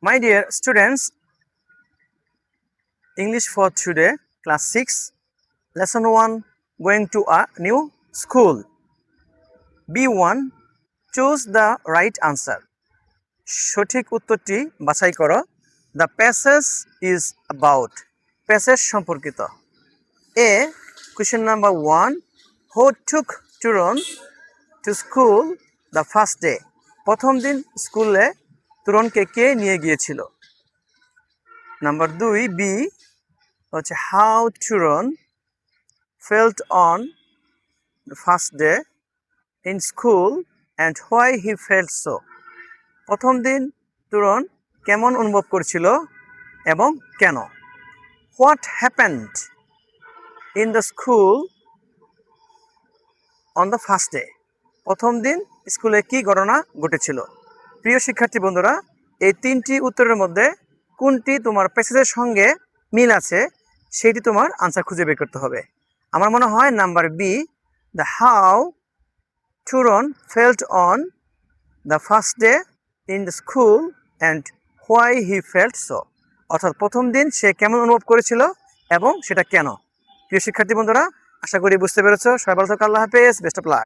My dear students, English for today, class 6, lesson 1, going to a new school. B1, choose the right answer. সঠিক উত্তরটি বাছাই করো. The passage is about. Passage সম্পর্কিত. A, question number 1, who took Turon to school the first day? প্রথম দিন স্কুলে তুরনকে কে নিয়ে গিয়েছিল? নাম্বার 2, বি হচ্ছে how Turon felt on the first day in school and why he felt so. প্রথম দিন তুরন কেমন অনুভব করছিল এবং কেন? What happened in the school on the first day? প্রথম দিন স্কুলে কি ঘটনা ঘটেছিল? প্রিয় শিক্ষার্থী বন্ধুরা, এই তিনটি উত্তরের মধ্যে কোনটি তোমার প্যাসেজের সঙ্গে মিল আছে সেটি তোমার আনসার খুঁজে বের করতে হবে। আমার মনে হয় number B, the how Turon felt on the first day in the school and why he felt so. অর্থাৎ প্রথম দিন সে কেমন অনুভব করেছিল এবং সেটা কেন। প্রিয় শিক্ষার্থী বন্ধুরা, আশা করি বুঝতে পেরেছো। সবাই ভালো থাকো। আল্লাহ হাফেজ। Best of luck.